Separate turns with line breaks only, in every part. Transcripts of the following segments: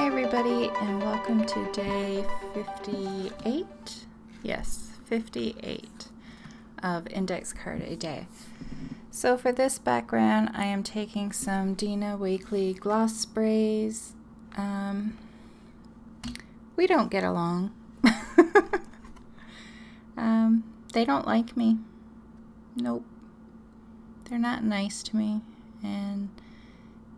Hi everybody, and welcome to day 58. Yes, 58 of Index Card a Day. So for this background, I am taking some Dina Wakley gloss sprays. We don't get along. They don't like me. Nope. They're not nice to me, and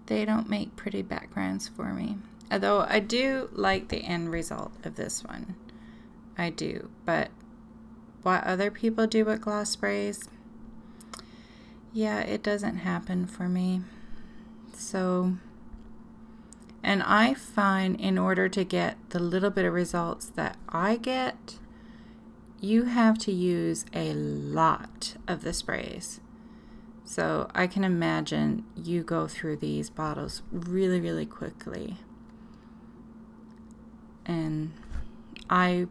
they don't make pretty backgrounds for me. Although I do like the end result of this one. I do. But what other people do with gloss sprays, yeah, it doesn't happen for me. So, and I find in order to get the little bit of results that I get, you have to use a lot of the sprays. So I can imagine you go through these bottles really, really quickly. And I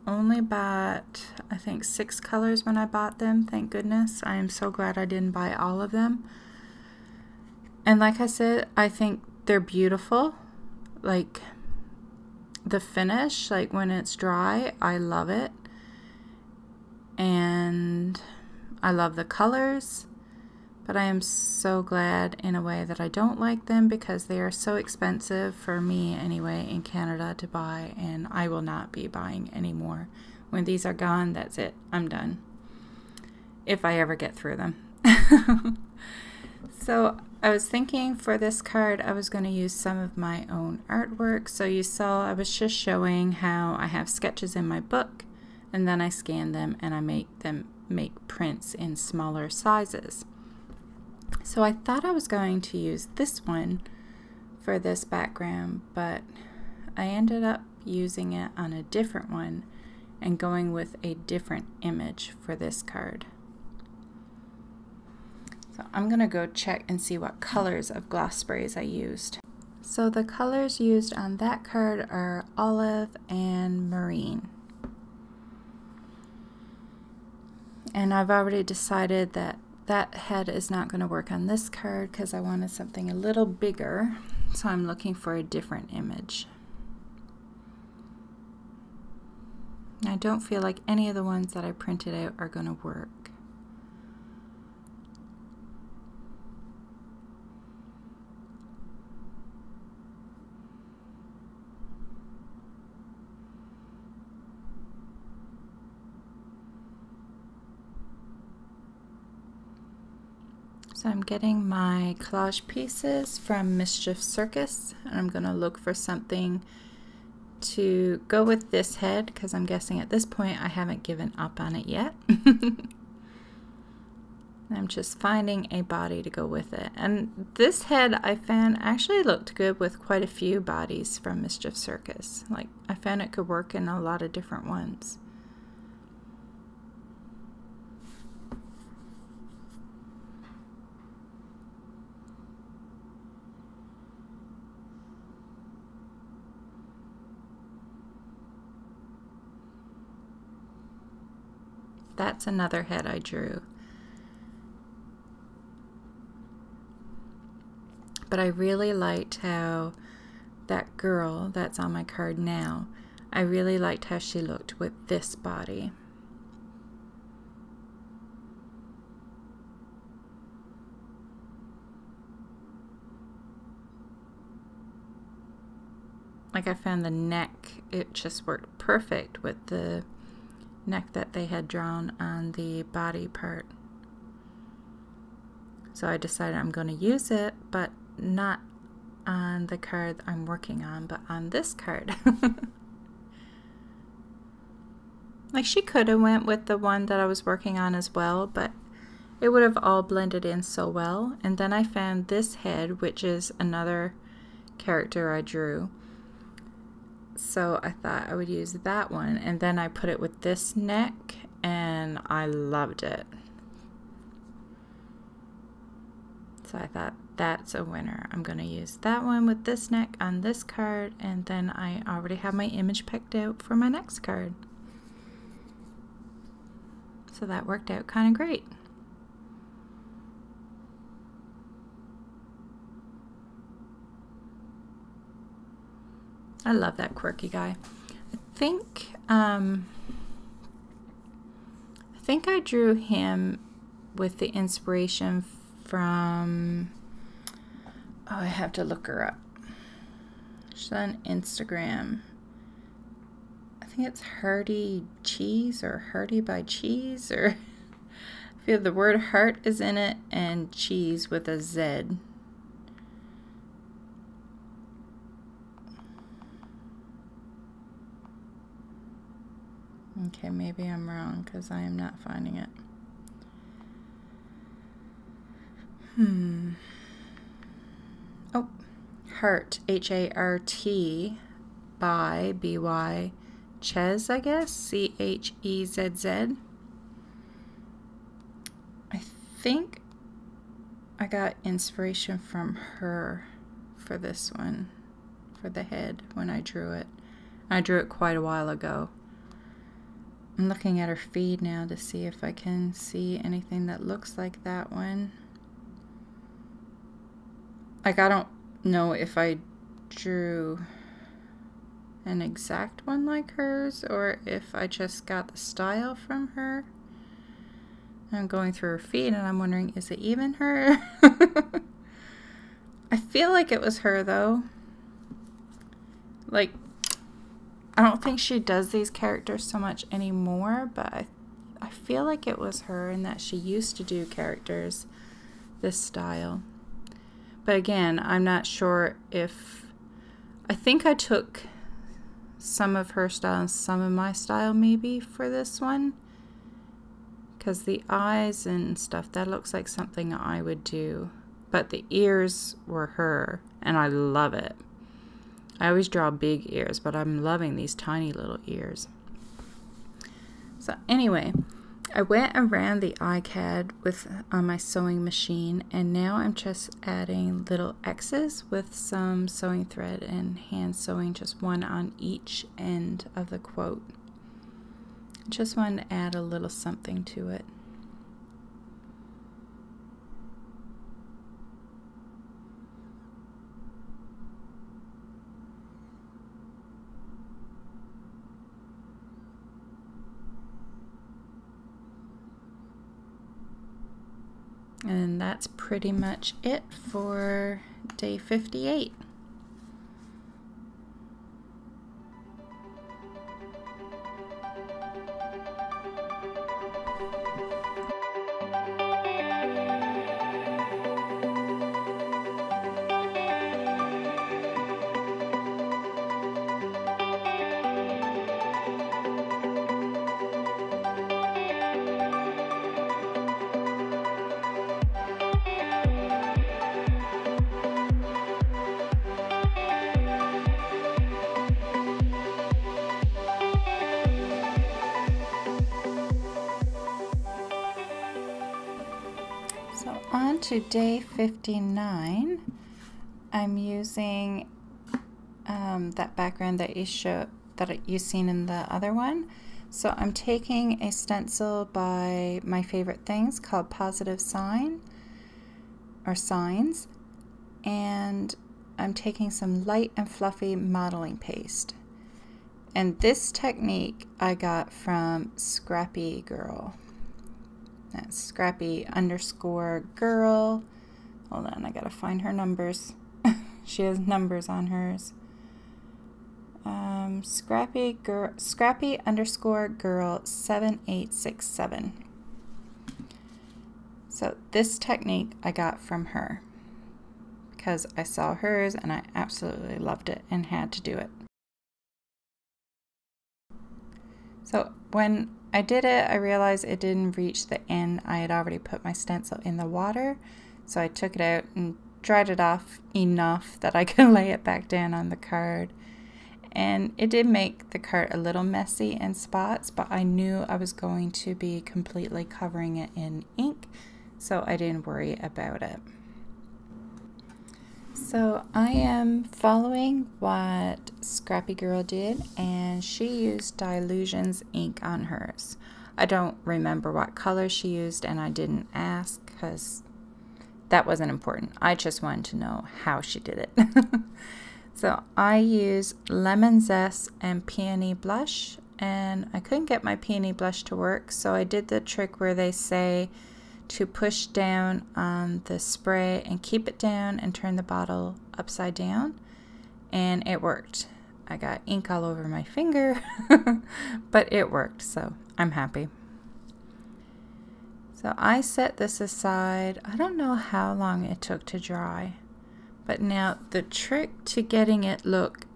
only bought, I think, 6 colors when I bought them. Thank goodness. I am so glad I didn't buy all of them. And like I said, I think they're beautiful. Like the finish, like when it's dry, I love it. And I love the colors. But I am so glad in a way that I don't like them, because they are so expensive for me anyway in Canada to buy, and I will not be buying anymore. When these are gone, that's it. I'm done. If I ever get through them. So I was thinking for this card I was going to use some of my own artwork. So you saw I was just showing how I have sketches in my book, and then I scan them and I make prints in smaller sizes. So I thought I was going to use this one for this background, but I ended up using it on a different one and going with a different image for this card. So I'm going to go check and see what colors of gloss sprays I used. So the colors used on that card are olive and marine. And I've already decided that head is not going to work on this card because I wanted something a little bigger, so I'm looking for a different image. I don't feel like any of the ones that I printed out are going to work. So I'm getting my collage pieces from Mischief Circus, and I'm going to look for something to go with this head, because I'm guessing at this point I haven't given up on it yet. I'm just finding a body to go with it. And this head I found actually looked good with quite a few bodies from Mischief Circus. Like, I found it could work in a lot of different ones. That's another head I drew. But I really liked how that girl that's on my card now, I really liked how she looked with this body. Like, I found the neck, it just worked perfect with the neck that they had drawn on the body part. So I decided I'm going to use it, but not on the card I'm working on, but on this card. Like, she could have went with the one that I was working on as well, but it would have all blended in so well. And then I found this head, which is another character I drew. So I thought I would use that one, and then I put it with this neck, and I loved it. So I thought, that's a winner. I'm going to use that one with this neck on this card, and then I already have my image picked out for my next card. So that worked out kind of great. I love that quirky guy. I think I drew him with the inspiration from, oh, I have to look her up. She's on Instagram. I think it's Hearty Cheese or Hearty by Cheese, or I feel the word heart is in it and cheese with a Z. Okay, maybe I'm wrong because I am not finding it. Oh, Heart, H-A-R-T, by, B-Y, Chez, I guess, C-H-E-Z-Z. I think I got inspiration from her for this one, for the head, when I drew it. I drew it quite a while ago. I'm looking at her feed now to see if I can see anything that looks like that one. Like, I don't know if I drew an exact one like hers or if I just got the style from her. I'm going through her feed and I'm wondering, is it even her? I feel like it was her though. Like, I don't think she does these characters so much anymore, but I feel like it was her and that she used to do characters this style. But again, I'm not sure if, I think I took some of her style and some of my style maybe for this one. Because the eyes and stuff, that looks like something I would do. But the ears were her, and I love it. I always draw big ears, but I'm loving these tiny little ears. So anyway, I went and ran the ICAD on my sewing machine, and now I'm just adding little X's with some sewing thread and hand sewing just one on each end of the quote. Just wanted to add a little something to it. And that's pretty much it for day 58. So on to day 59, I'm using that background that you've seen in the other one. So I'm taking a stencil by My Favorite Things called Positive Sign or Signs, and I'm taking some light and fluffy modeling paste. And this technique I got from Scrappy Girl. That's Scrappy_girl. Hold on, I gotta find her numbers. She has numbers on hers. Scrappy_girl 7867. So this technique I got from her because I saw hers and I absolutely loved it and had to do it. So when I did it, I realized it didn't reach the end. I had already put my stencil in the water, so I took it out and dried it off enough that I could lay it back down on the card. And it did make the card a little messy in spots, but I knew I was going to be completely covering it in ink, so I didn't worry about it. So I am following what Scrappy Girl did, and she used Dylusions ink on hers. I don't remember what color she used, and I didn't ask because that wasn't important. I just wanted to know how she did it. So I use Lemon Zest and Peony Blush, and I couldn't get my Peony Blush to work, so I did the trick where they say to push down on the spray and keep it down and turn the bottle upside down, and it worked. I got ink all over my finger, but it worked, so I'm happy. So I set this aside. I don't know how long it took to dry, but now the trick to getting it look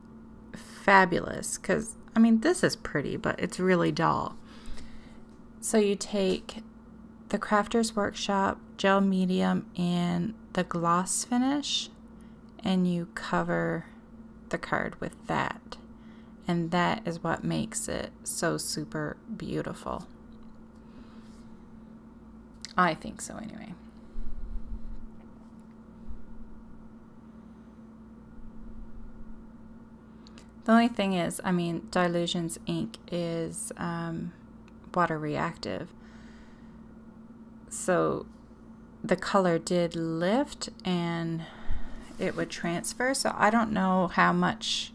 fabulous, because I mean this is pretty, but it's really dull. So you take the Crafter's Workshop Gel Medium in the gloss finish, and you cover the card with that, and that is what makes it so super beautiful. I think so anyway. The only thing is, I mean, Dylusions ink is water reactive, so the color did lift and it would transfer, so I don't know how much,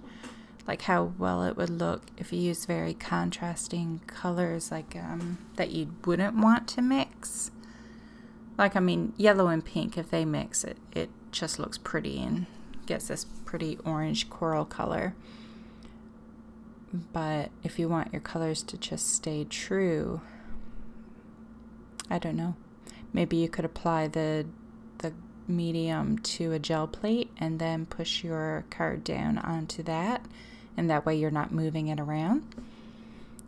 like how well it would look if you use very contrasting colors, like that you wouldn't want to mix. Like, I mean, yellow and pink, if they mix it, it just looks pretty and gets this pretty orange coral color. But if you want your colors to just stay true, I don't know. Maybe you could apply the medium to a gel plate and then push your card down onto that, and that way you're not moving it around.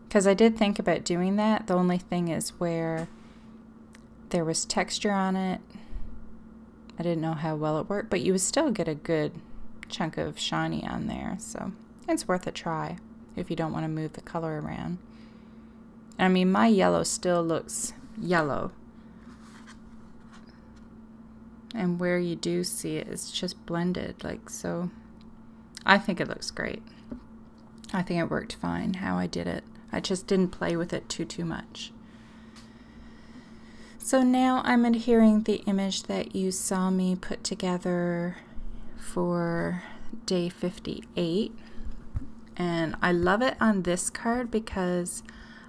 Because I did think about doing that. The only thing is where there was texture on it, I didn't know how well it worked, but you would still get a good chunk of shiny on there, so it's worth a try if you don't want to move the color around. I mean, my yellow still looks yellow, and where you do see it, it's just blended, like so. I think it looks great. I think it worked fine how I did it. I just didn't play with it too much. So now I'm adhering the image that you saw me put together for day 58, and I love it on this card because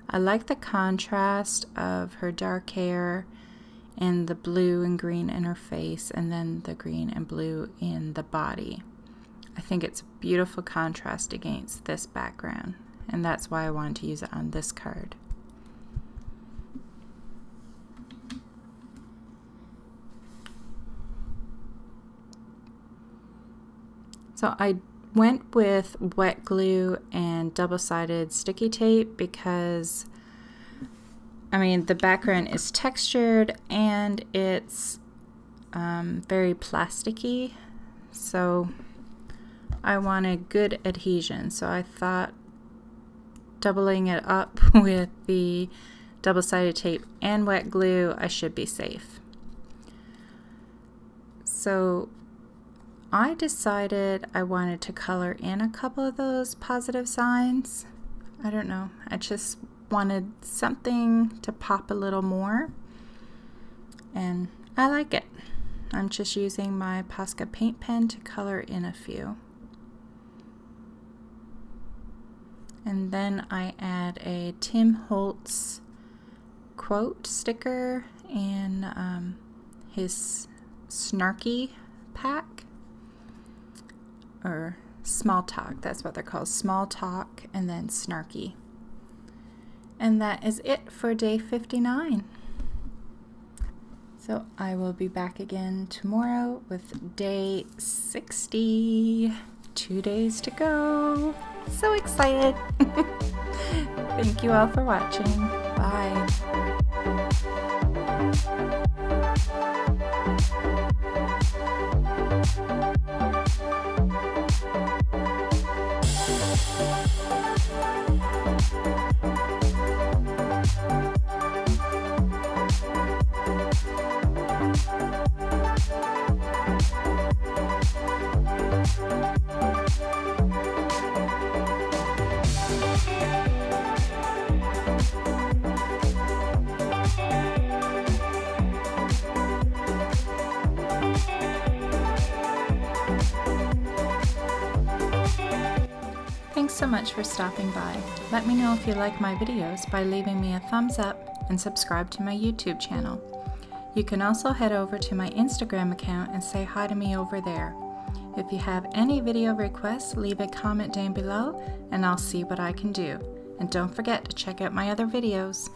I like the contrast of her dark hair and the blue and green in her face, and then the green and blue in the body. I think it's a beautiful contrast against this background, and that's why I wanted to use it on this card. So I went with wet glue and double-sided sticky tape because, I mean, the background is textured and it's very plasticky, so I wanted good adhesion. So I thought doubling it up with the double-sided tape and wet glue, I should be safe. So I decided I wanted to color in a couple of those positive signs. I don't know, I just wanted something to pop a little more, and I like it. I'm just using my Posca paint pen to color in a few. And then I add a Tim Holtz quote sticker in his Snarky pack, or Small Talk, that's what they're called, Small Talk and then Snarky. And that is it for day 59. So I will be back again tomorrow with day 60. 2 days to go. So excited. Thank you all for watching. Bye. Thanks so much for stopping by. Let me know if you like my videos by leaving me a thumbs up and subscribe to my YouTube channel. You can also head over to my Instagram account and say hi to me over there. If you have any video requests, leave a comment down below and I'll see what I can do. And don't forget to check out my other videos.